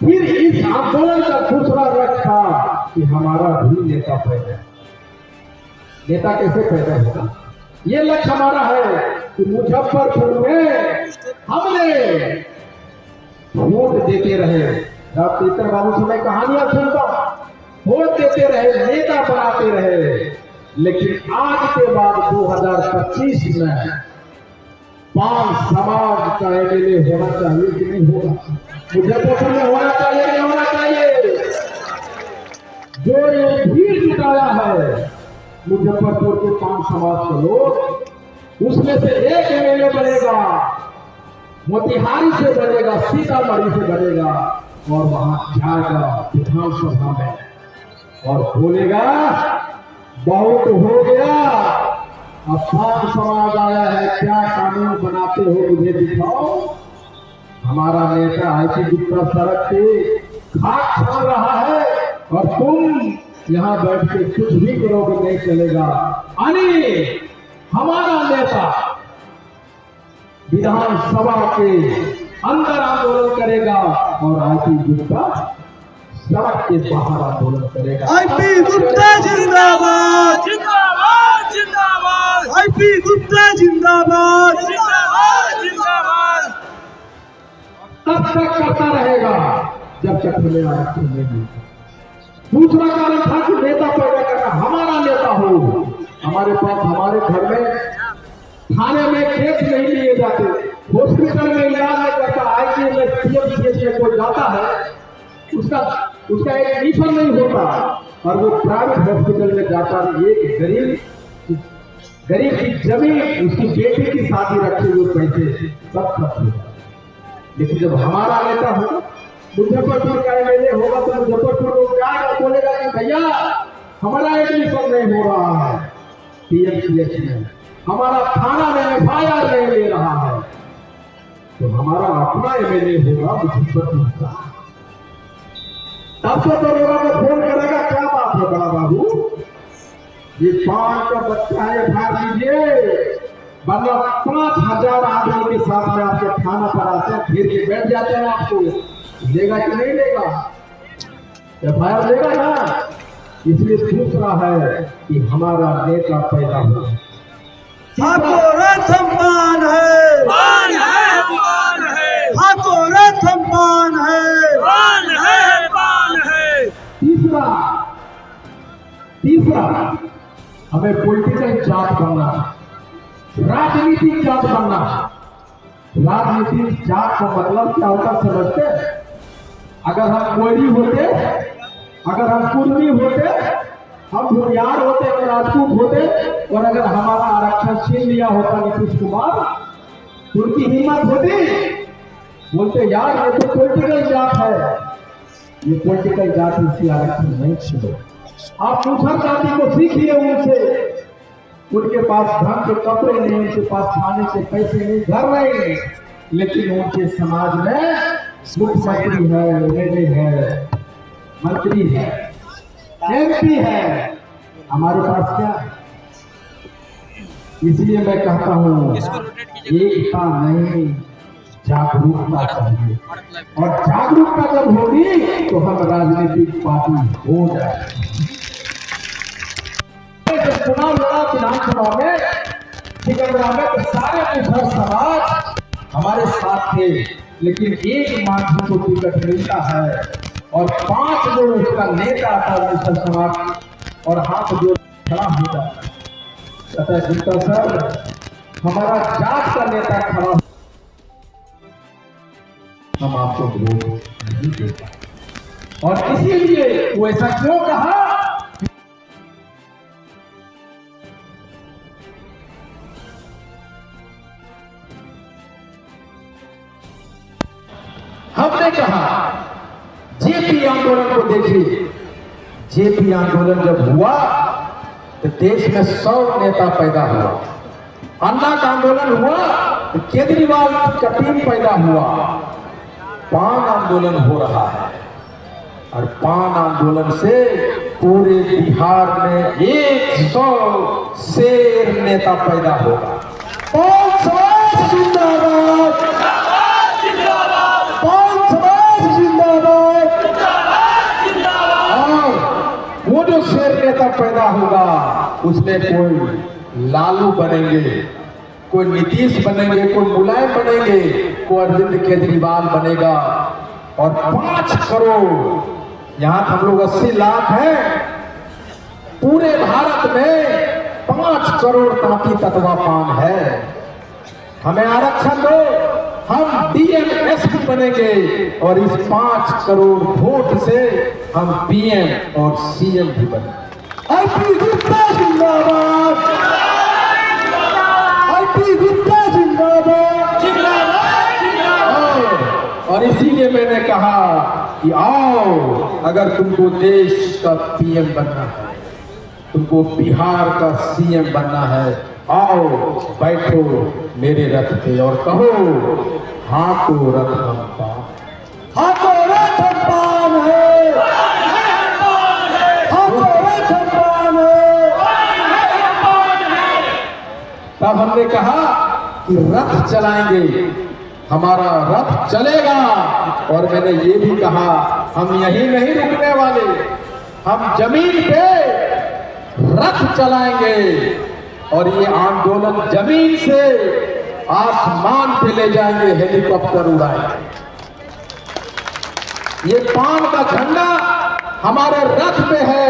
फिर इस आंदोलन का दूसरा लक्ष्य था कि हमारा भी नेता पैदा। नेता कैसे पैदा होगा? ये लक्ष्य हमारा है कि मुजफ्फरपुर में हमने वोट देते रहे। डॉक्टर बाबू से मैं कहानियां सुनता, वोट देते रहे, नेता बनाते रहे। लेकिन आज के बाद 2025 में 5 समाज का एमएलए होना चाहिए कि नहीं होगा? मुजफ्फरपुर में होना चाहिए कि नहीं होना चाहिए? जो ये भीड़ जुटाया है मुजफ्फरपुर के 5 समाज के लोग, उसमें से एक एमएलए बनेगा, मोतिहारी से बनेगा, सीतामढ़ी से बनेगा और वहां जाएगा विधानसभा में और बोलेगा बहुत हो गया, अब 5 समाज आया है, क्या कानून बनाते हो मुझे दिखाओ। हमारा नेता आईपी गुप्ता सड़क पे खाक छान रहा है और तुम यहां बैठ के कुछ भी करोगे नहीं चलेगा। यानी हमारा नेता विधानसभा के अंदर आंदोलन करेगा और आईपी गुप्ता सड़क के बाहर आंदोलन करेगा। आईपी गुप्ता जिंदाबाद, जिंदाबाद, जिंदाबाद। आईपी गुप्ता जिंदाबाद, जिंदाबाद, जिंदाबाद। तब तक करता रहेगा जब तक हमें आरक्षण नहीं मिलता। दूसरा कारण था कि नेता पैदा करना, हमारा नेता हो। हमारे पास हमारे घर में थाने में केस नहीं लिए जाते, हॉस्पिटल में इलाज नहीं करता, आईसीयू में पीएमसीएच में कोई जाता है उसका एडमिशन नहीं होता और वो प्राइवेट हॉस्पिटल में जाता है। एक गरीब की जमीन, उसकी बेटी की शादी रखे हुए पैसे सब खर्च हो जाते। लेकिन जब हमारा नेता होगा, मुजफ्फरपुर का एमएलए होगा तो मुजफ्फरपुर लोग जाएगा, बोलेगा कि भैया हमारा एडमिशन नहीं हो रहा है पीएमसीएच में, हमारा थाना में एफआईआर नहीं ले रहा है, तो हमारा अपना एमएलए होगा मुजफ्फरपुर का। तब तो लोगों को फोन करेगा, क्या बात है बड़ा बाबू, ये 5 का बच्चा है, भाग लीजिए, वरना 5000 आदमी के साथ में आपके थाना पर आते हैं, घेर के बैठ जाते हैं। आपको लेगा कि नहीं लेगा? एफआईआर लेगा ना। इसलिए दूसरा है कि हमारा नेता पैदा हो। हाथों रथम पान है, पान है, पान है। हाथों रथम पान है, पान है, पान है। तीसरा हमें पॉलिटिकल जात बनना, राजनीतिक जात बनना। राजनीतिक जात का मतलब क्या होता समझते? अगर हम कोयरी होते, अगर हम कुर्मी होते, हम भूमियार होते, अगर राजपूत होते और अगर हमारा आरक्षण छीन लिया होता नीतीश कुमार, तो उनकी हिम्मत होती, बोलते यार ये तो पॉलिटिकल जात है, ये पॉलिटिकल जात इसकी आरक्षण नहीं छीनो। आप दूसर जाति को सीखिए उनसे, उनके पास धन के कपड़े नहीं, उनके पास खाने के पैसे नहीं, घर नहीं, लेकिन उनके समाज में मुख्यमंत्री है, एमएलए है, मंत्री है, एमपी है, हमारे पास क्या है? इसलिए मैं कहता हूँ एकता नहीं, जागरूकता चाहिए। और जागरूकता जब होगी तो हम राजनीतिक पार्टी हो जाए। चुनाव लड़ा विधानसभा में सिकंदरा में तो सारे मुसहर समाज हमारे साथ थे, लेकिन एक मांझी को टिकट मिलता है और 5 जो उसका नेता था मुसहर समाज और हाथ जो खड़ा होता है, कहता गुप्ता सर हमारा जात का नेता खड़ा, हम आपको वोट नहीं देगा। और इसीलिए वो ऐसा क्यों कहा? हमने कहा जेपी आंदोलन को देखिए, जेपी आंदोलन जब हुआ तो देश में 100 नेता पैदा हुआ। अन्ना का आंदोलन हुआ तो केजरीवाल का टीम पैदा हुआ। पान आंदोलन हो रहा है और पान आंदोलन से पूरे बिहार में 100 शेर नेता पैदा होगा। पान समाज जिंदाबाद, पान समाज जिंदाबाद। और वो जो शेर नेता पैदा होगा उसमें कोई लालू बनेंगे, कोई नीतीश बनेंगे, कोई मुलायम बनेंगे, कोई अरविंद केजरीवाल बनेगा। और 5 करोड़, यहाँ हम लोग 80 लाख हैं, पूरे भारत में 5 करोड़ तांती तत्वा पान है। हमें आरक्षण दो, हम डीएम एसपी बनेंगे और इस 5 करोड़ वोट से हम पीएम और सीएम भी बनेंगे। गुप्ता जिंदाबाद, गुप्ता जिंदाबाद, और इसीलिए मैंने कहा कि आओ, अगर तुमको देश का पीएम बनना है, तुमको बिहार का सीएम बनना है, आओ बैठो मेरे रथ पे और कहो हाथों रथ हम पान, हाथों रथ हम पान है, हाथों रथ हम पान है। तब हमने कहा कि रथ चलाएंगे, हमारा रथ चलेगा। और मैंने ये भी कहा हम यहीं नहीं रुकने वाले, हम जमीन पे रथ चलाएंगे और ये आंदोलन जमीन से आसमान पे ले जाएंगे, हेलीकॉप्टर उड़ाएंगे। ये पान का झंडा हमारे रथ पे है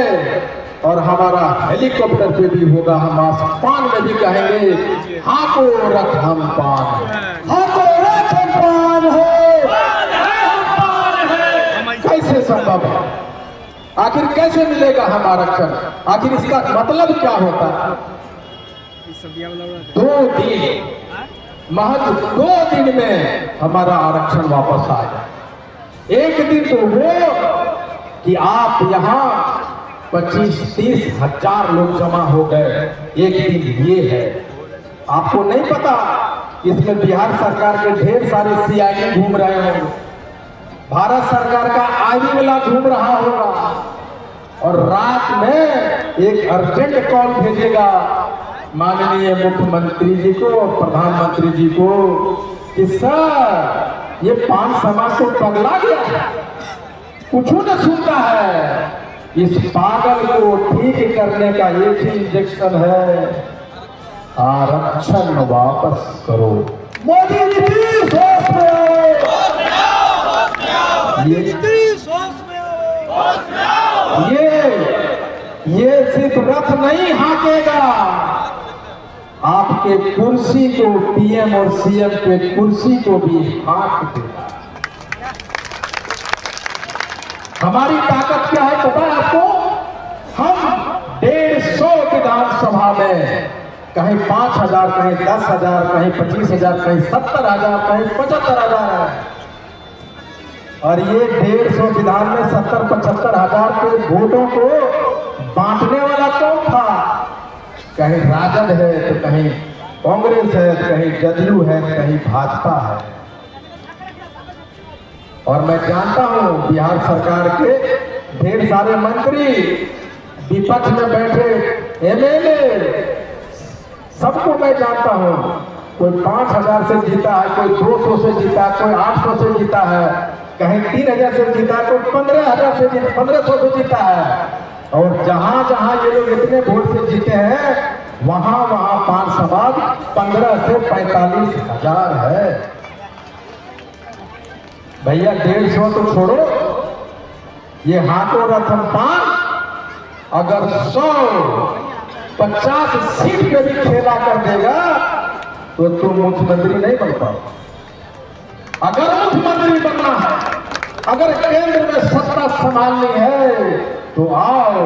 और हमारा हेलीकॉप्टर पे भी होगा। हम आसमान में भी कहेंगे हाथों रथ हम पान, हाथों रथ हम पान है। कैसे संभव है? आखिर कैसे मिलेगा हम आरक्षण? आखिर इसका मतलब क्या होता है? 2 दिन, महज 2 दिन में हमारा आरक्षण वापस आएगा। एक दिन तो वो कि आप यहाँ 25-30 हजार लोग जमा हो गए, एक दिन ये है। आपको नहीं पता इसमें बिहार सरकार के ढेर सारे सीआईडी घूम रहे होंगे, भारत सरकार का आईबी वाला घूम रहा होगा और रात में एक अर्जेंट कॉल भेजेगा माननीय मुख्यमंत्री जी को और प्रधानमंत्री जी को कि सर ये पान समाज को पगला गया, कुछ न सुनता है। इस पागल को ठीक करने का एक ही इंजेक्शन है, आरक्षण वापस करो। मोदी जी सोच में ये सिर्फ रथ नहीं हाँकेगा, आपके कुर्सी को, पीएम और सीएम के कुर्सी को भी हाँक देगा। हमारी ताकत क्या है पता है आपको? हम 150 विधानसभा में कहीं 5,000, कहीं 10,000, कहीं 25,000, कहीं 70,000, कहीं 75,000 है। और ये 150 विधान में 70-75 हजार के वोटों को बांटने वाला कौन था? कहीं राजद है तो कहीं कांग्रेस है, कहीं जदयू है, कहीं भाजपा है। और मैं जानता हूं बिहार सरकार के ढेर सारे मंत्री विपक्ष में बैठे एमएलए सबको मैं जानता हूँ। कोई 5,000 से जीता है, कोई 200 से जीता है, कोई 800 से जीता है, कहीं 3,000 से जीता है, कोई 15,000 से 1500 से जीता है। और जहां जहां ये लोग इतने वोट से जीते हैं वहां वहां पान समाज 15 से 45,000 है। भैया 150 तो छोड़ो, ये हाथों रथम पान अगर 150 सीट पे भी खेला कर देगा तो तुम मुख्यमंत्री नहीं बन पाओ। अगर मुख्यमंत्री बनना है, अगर केंद्र में सत्ता संभालनी है तो आओ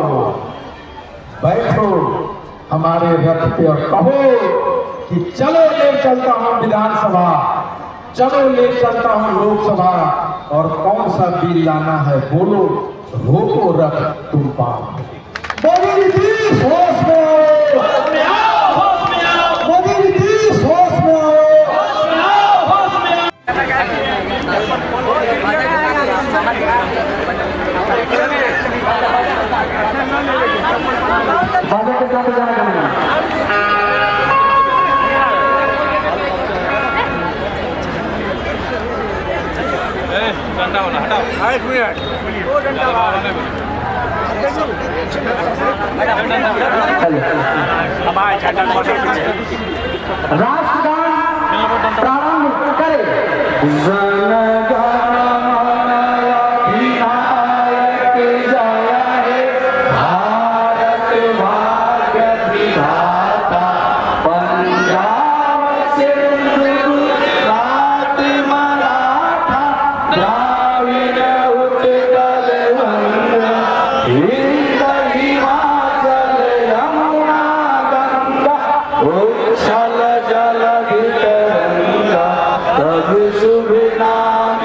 बैठो हमारे रथ पे और कहो कि चलो ले चलता हूं विधानसभा, चलो ले चलता हूं लोकसभा, और कौन सा बिल लाना है बोलो, रोको रथ तुम पाओ। मोदी जी होश में आओ, होश में आओ, होश में आओ, मोदी जी होश में आओ, होश में आओ, होश में आओ। बाबा के साथ जाना करना डंडा होना हटाओ, एक मिनट वो डंडा राष्ट्रगान प्रारंभ करे। जल जल तब शुभ नाम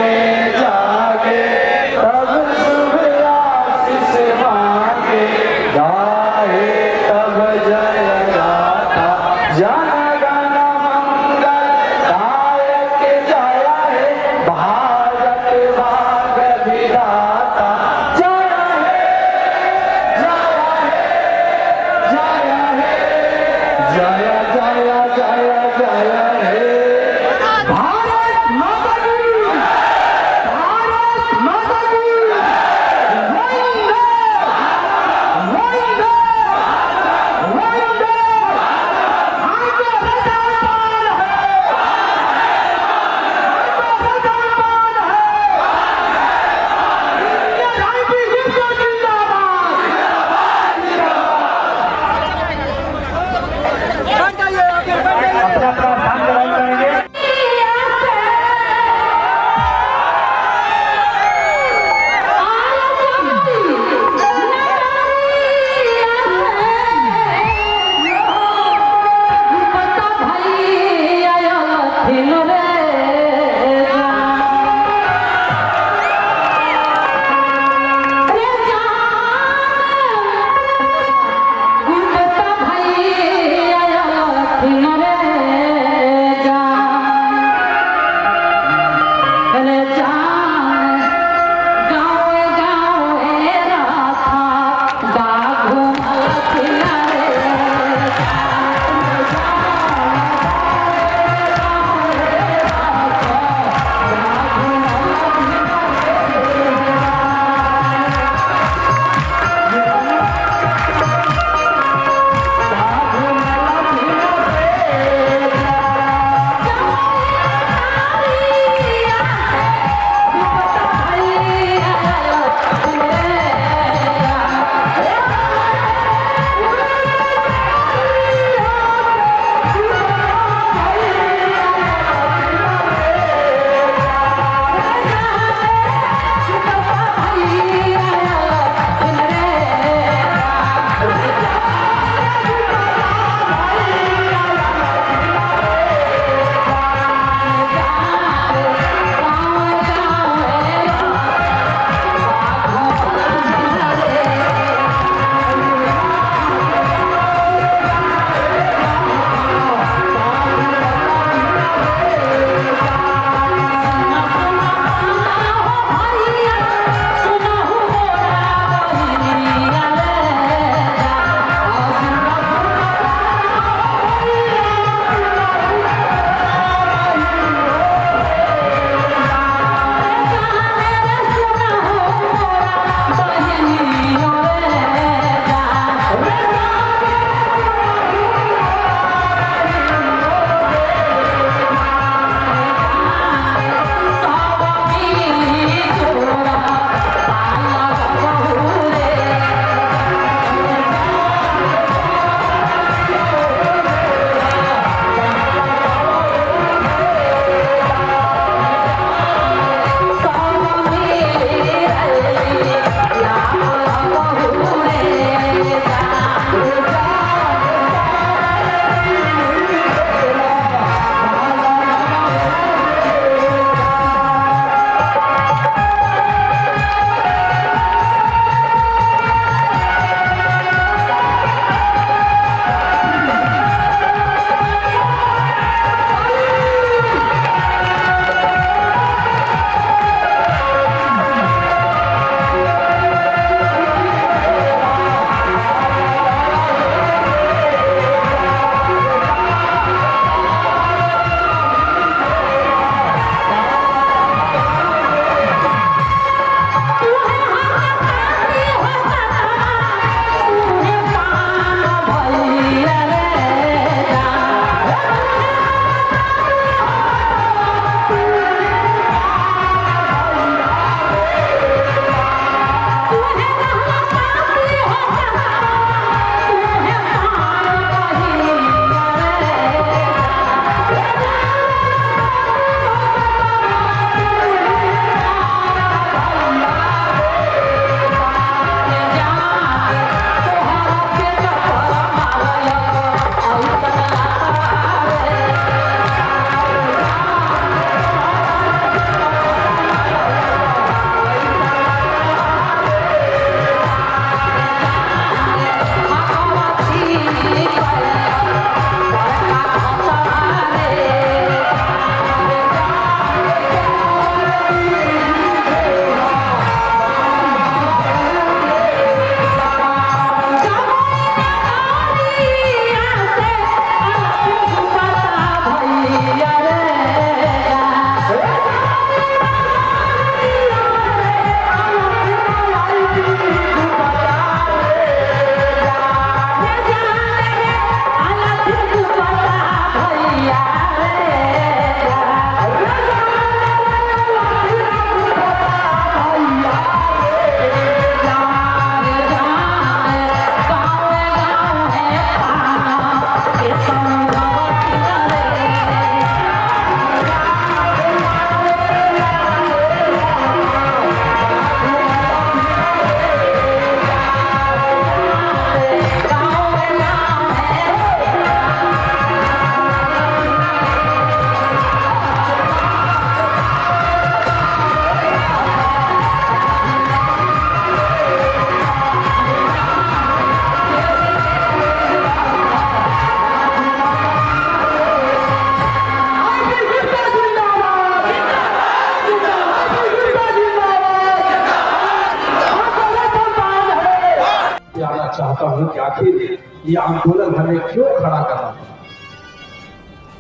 चाहता हूं कि आखिर ये आंदोलन हमें क्यों खड़ा करना पड़ा।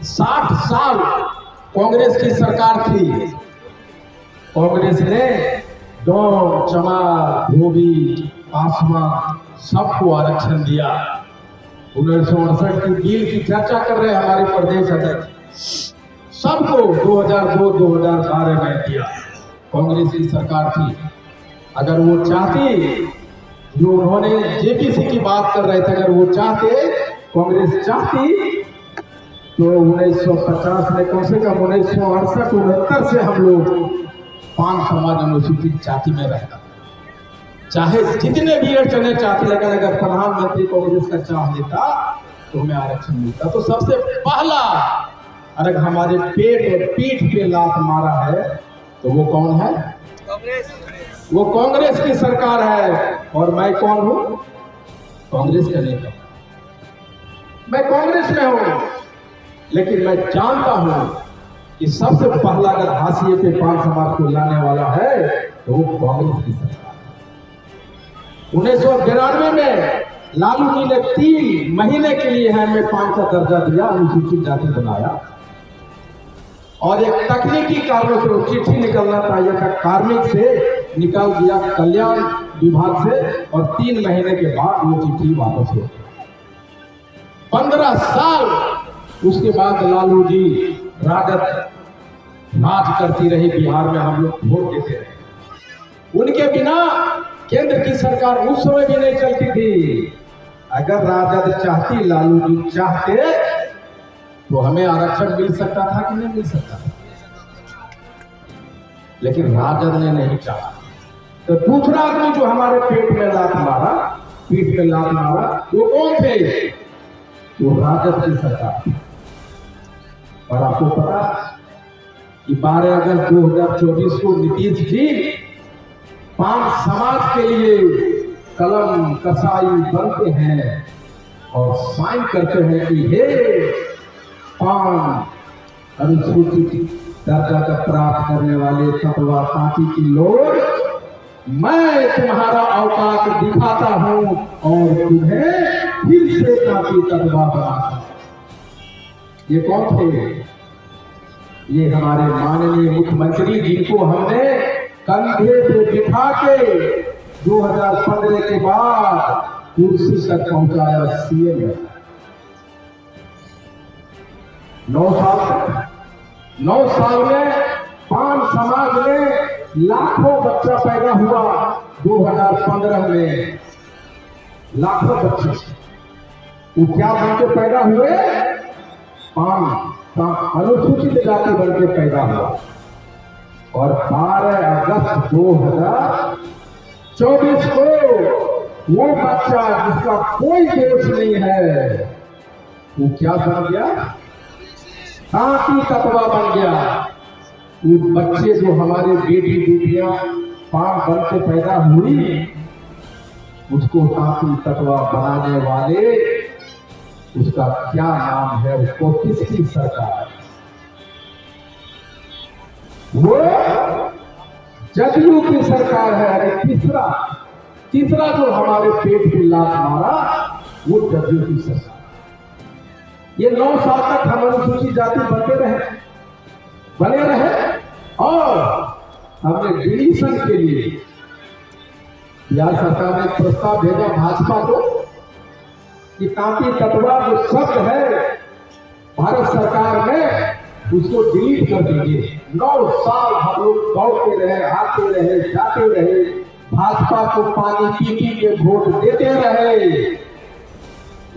60 साल कांग्रेस की सरकार थी। कांग्रेस ने डोम, चमार, धोबी, पासवान सबको आरक्षण दिया। 1968 की बिल की चर्चा कर रहे हमारे प्रदेश अध्यक्ष, सबको 2002-2012 में दिया। कांग्रेस की सरकार थी। अगर वो चाहती, जो उन्होंने जेपीसी की बात कर रहे थे, अगर वो चाहते, कांग्रेस चाहती, तो 1950 में कम से कम 1968-69 से हम लोग 5 समाज अनुसूचित जाति में रहता, चाहे जितने भी अड़चने चाहते, लेकिन अगर प्रधानमंत्री कांग्रेस का चाह लेता तो हमें आरक्षण मिलता। तो सबसे पहला अगर हमारे पेट और पीठ पे लात मारा है तो वो कौन है? कांग्रेस। वो कांग्रेस की सरकार है। और मैं कौन हूं? कांग्रेस का नेता। मैं कांग्रेस में हूं, लेकिन मैं जानता हूं कि सबसे पहला अगर हाशिए पे 5 समाज को लाने वाला है तो वो कांग्रेस की सरकार। 1992 में लालू जी ने 3 महीने के लिए हमें 5 का दर्जा दिया, अनुसूचित जाति बनाया। और एक तकनीकी कारणों से वो चिट्ठी निकलना चाहिए था, कार्मिक से निकाल दिया, कल्याण विभाग से, और 3 महीने के बाद वो चिट्ठी वापस हो। 15 साल उसके बाद लालू जी राजद राज करती रही बिहार में, हम लोग वोट देते रहे। उनके बिना केंद्र की सरकार उस समय भी नहीं चलती थी। अगर राजद चाहती, लालू जी चाहते, तो हमें आरक्षण मिल सकता था कि नहीं मिल सकता था, लेकिन राजद ने नहीं चाहा। तो दूसरा आदमी जो हमारे पेट में लात मारा, पीठ में लात मारा, वो कौन थे? वो राजद की सरकार। और आपको पता कि 12 अगस्त 2024 को नीतीश जी 5 समाज के लिए कलम कसाई बनते हैं और साइन करते हैं कि हे 5 अनुसूचित दर्जा का प्राप्त करने वाले तत्वा पार्टी की लोग, मैं तुम्हारा औकात दिखाता हूं और तुम्हें फिर से पार्टी तत्वा बनाता। ये कौन थे? ये हमारे माननीय मुख्यमंत्री, जिनको हमने कंधे पे बिठा के 2015 के बाद कुर्सी तक पहुंचाया, सीएम में। 9 साल में 5 समाज में लाखों बच्चा पैदा हुआ। 2015 में लाखों बच्चे, वो क्या बन के पैदा हुए? 5 अनुसूचित जाति बन के पैदा हुआ। और 12 अगस्त 2024 को वो बच्चा जिसका कोई दोष नहीं है, वो क्या बन गया? तांती तत्वा बन गया। वो बच्चे जो हमारे बेटी बेटियां 5 बन के पैदा हुई, उसको तांती तत्वा बनाने वाले, उसका क्या नाम है? उसको किसकी सरकार? वो जदयू की सरकार है। अरे तीसरा जो हमारे पेट की लात मारा, वो जदयू की सरकार। ये 9 साल तक हम अनुसूचित जाति बने रहे और हमने डिलीशन के लिए बिहार सरकार ने प्रस्ताव भेजा भाजपा को कि तांती तत्वा जो शब्द है भारत सरकार में, उसको डिलीट कर दीजिए। 9 साल हम लोग दौड़ते रहे, आते रहे, जाते रहे, भाजपा को पानी पी के वोट देते रहे,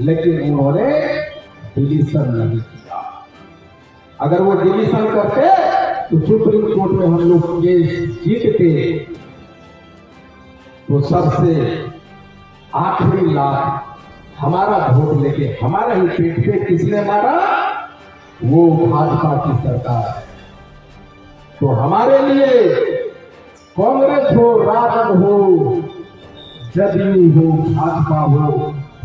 लेकिन उन्होंने डिलीशन नहीं किया। अगर वो डिलीशन करते तो सुप्रीम कोर्ट में हम लोग केस जीतते। तो सबसे आखिरी लाख हमारा वोट लेके हमारा ही पेट पे किसने मारा? वो भाजपा की सरकार है। तो हमारे लिए कांग्रेस हो, राजद हो, जदयू हो, भाजपा हो,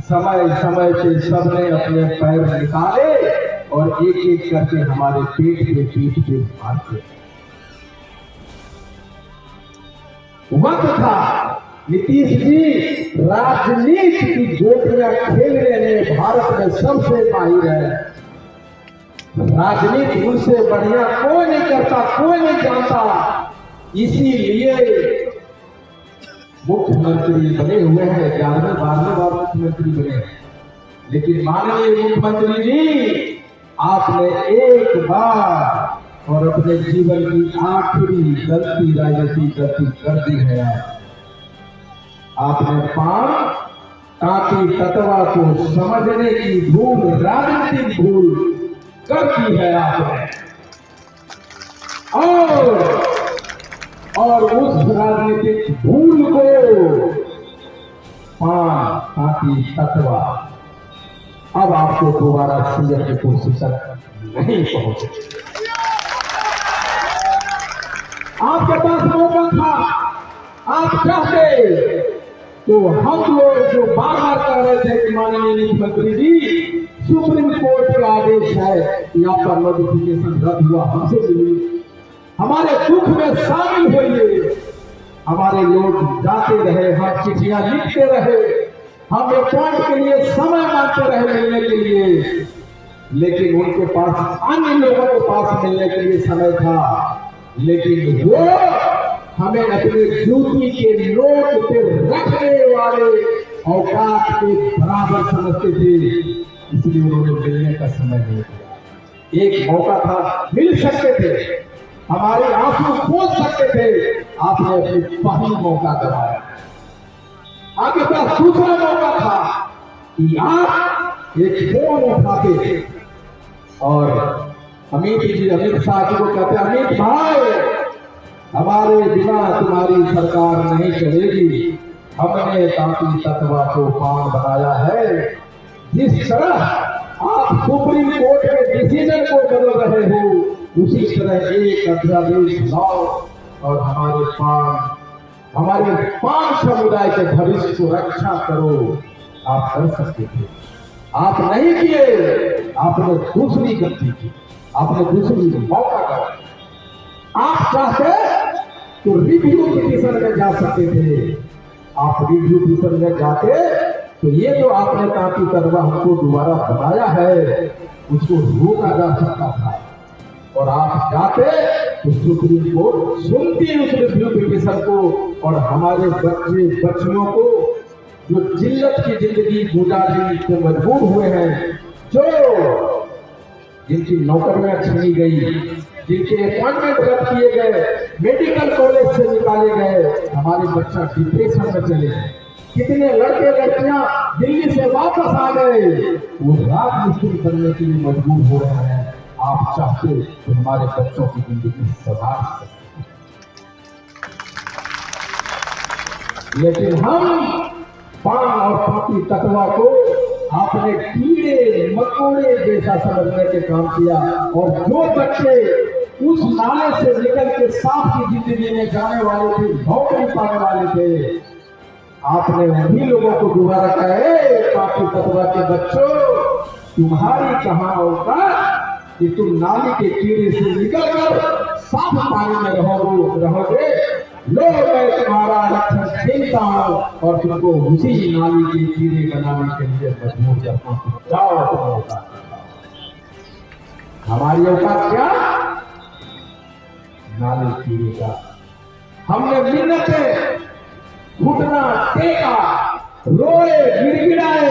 समय समय पे सबने अपने पैर निकाले और एक एक करके हमारे पेट पे पीठ पे मारते। वक्त था नीतीश जी राजनीति की गोटियां खेलने में भारत में सबसे माहिर है। राजनीति उनसे बढ़िया कोई नहीं करता, कोई नहीं जानता। इसीलिए मुख्यमंत्री बने हुए हैं, 11वें 12वें बार मुख्यमंत्री बने। लेकिन माननीय मुख्यमंत्री जी, आपने एक बार और अपने जीवन की आखिरी गलती राजनीतिक गलती कर दी है। आपने पान ताकि तत्वा को समझने की भूल, राजनीतिक भूल कर दी है आपने। और उस राजनीतिक भूल को पान ताकि तत्वा अब आपको दोबारा सीएम की कुर्सी तक नहीं पहुंचे। आपके पास मौका था, आप चाहते तो हम लोग जो बार बार कह रहे थे कि माननीय मुख्यमंत्री जी, सुप्रीम कोर्ट का आदेश है कि आपका नोटिफिकेशन रद्द हुआ, हमसे मिलिए, हमारे दुख में शामिल होइए। हमारे लोग जाते रहे, हम चिट्ठियां लिखते रहे, हम एक पॉइंट के लिए समय मांगते रहे मिलने के लिए, लेकिन उनके पास अन्य लोगों के पास मिलने के लिए समय था। लेकिन वो हमें अपने ड्यूटी के नोट पे रखने वाले औकात के बराबर समझते थे, इसलिए उन्होंने मिलने का समय नहीं दिया। एक मौका था, मिल सकते थे, हमारे आंसू खोल सकते थे, आपने अपनी पहली मौका गवाया। आपके पास दूसरा मौका था कि आप एक फोन उठाते और अमित शाह जी को कहते, अमित भाई, हमारे बिना तुम्हारी सरकार नहीं चलेगी, हमने ताकि तत्वा को पान बनाया है। जिस तरह आप सुप्रीम कोर्ट के डिसीजन को बदल रहे हो, उसी तरह एक अध्यादेश लाओ और हमारे पान समुदाय के भविष्य को रक्षा करो। आप कर सकते थे, आप नहीं किए, आपने दूसरी गलती की, आपने दूसरी मौका करा। आप चाहते तो रिव्यू पिटीशन में जा सकते थे, आप रिव्यू पिटीशन में जाते तो ये जो आपने ताकि तत्वा हमको दोबारा बनाया है, उसको रोका जा सकता था। और आप जाते तो सुप्रीम कोर्ट सुनती उस रिव्यू पिटीशन को, और हमारे बच्चे बच्चियों को जो जिल्लत की जिंदगी गुजारने के मजबूर हुए हैं, जो जिनकी नौकरियां छीनी गई, जिनके अपॉइंटमेंट रद्द किए गए, मेडिकल कॉलेज से निकाले गए, हमारे बच्चा डिप्रेशन में चले गए, कितने लड़के लड़कियां दिल्ली से वापस आ गए, वो राजमिस्त्री करने के लिए मजबूर हो रहे हैं। आप चाहते तो हमारे बच्चों की जिंदगी सुधार सकते, लेकिन हम पान और पापी तत्वा को आपने कीड़े मकोड़े जैसा समझने के काम किया। और जो बच्चे उस नाले से निकल के सांप की जिंदगी में जाने वाले थे, नौकरी पाने वाले थे, आपने उन्हीं लोगों को दोबारा कहा, पापी तत्वा के बच्चों, तुम्हारी कहां औकात कि तुम नाली के कीड़े से निकलकर साफ पानी में रहोगे। लो, मैं तुम्हारा लक्षण खेलता हूं और तुमको उसी नाली के कीड़े बनाने के लिए मजबूर करता हूं। जाओ, तुम औकात, हमारी औकात क्या? नाली कीड़े का। हमने मिन्नते घुटना टेका, रोए, गिड़गिड़ाए,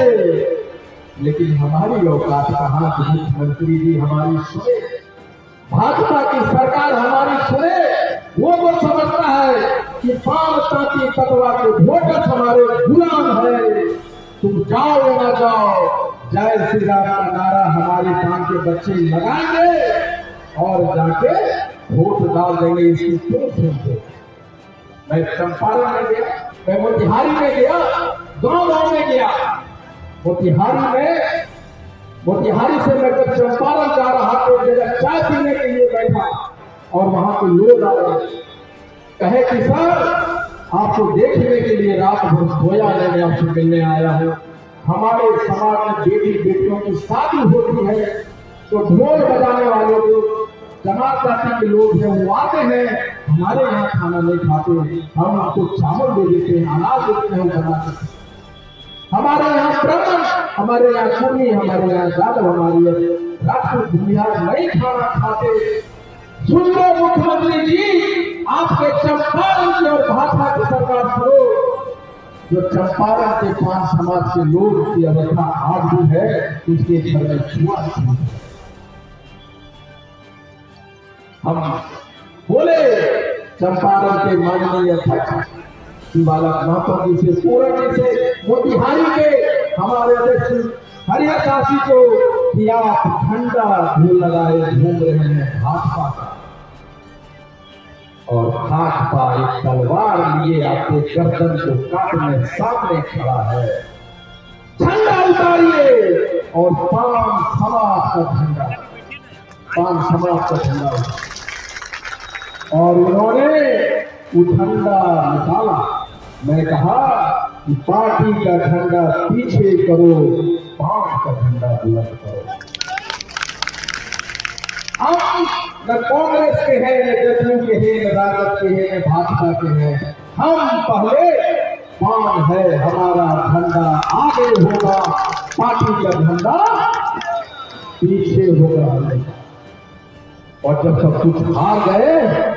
लेकिन हमारी औकात कहां? मुख्यमंत्री जी हमारी सुने, भाजपा की सरकार हमारी सुने। वो समझता है कि पान ताकि तत्वा के वोटर्स हमारे गुलाम है। तुम जाओ या ना जाओ, जय श्री राम का नारा हमारे पान के बच्चे लगाएंगे और जाके वोट डाल देंगे। इसकी क्यों सुनते? मैं चंपारण में गया, मैं मोतिहारी में गया, गांव में गया। मोतिहारी से मैं जब चंपारण जा रहा तो जगह चाय पीने के लिए बैठा और वहां के लोग आ रहे कहे कि सर, आपको देखने के लिए रात भर सोया नहीं, आपसे मिलने आया हूं। हमारे समाज में बेटी बेटियों की शादी होती है तो ढोल बजाने वाले लोग जमात जाति के लोग हैं वो आते हैं, हमारे यहाँ खाना नहीं खाते, हम आपको चावल दे देते हैं, अनाज देते हैं बना के। हमारे यहाँ ब्राह्मण, हमारे यहाँ कुर्मी, हमारे यहाँ यादव, हमारे राष्ट्र भूमिहार नहीं खाना खाते। सुन लो मुख्यमंत्री जी, आपके चंपारण की और भाजपा की सरकार करो। जो चंपारण के 5 समाज के लोग की अवस्था आज भी है, उसके घर में छुआ। हम बोले चंपारण के माननीय अध्यक्ष शिवालाल महतो जी से, पूरन जी से, मोतिहारी के हमारे अध्यक्ष हरिहर काशी को कि आप झंडा धूल लगाए घूम रहे हैं भाजपा का, और भाजपा एक तलवार लिए आपके गर्दन को काटने सामने खड़ा है। झंडा उतारिए और 5 समाज का झंडा, 5 समाज का झंडा। और उन्होंने वो झंडा निकाला। मैं कहा कि पार्टी का झंडा पीछे करो, 5 का झंडा बुलंद करो। हम न कांग्रेस के हैं, न जदयू के हैं, न राजद के हैं, न भाजपा के हैं। हम पहले 5 है, हमारा झंडा आगे होगा, पार्टी का झंडा पीछे होगा। और जब सब कुछ हार गए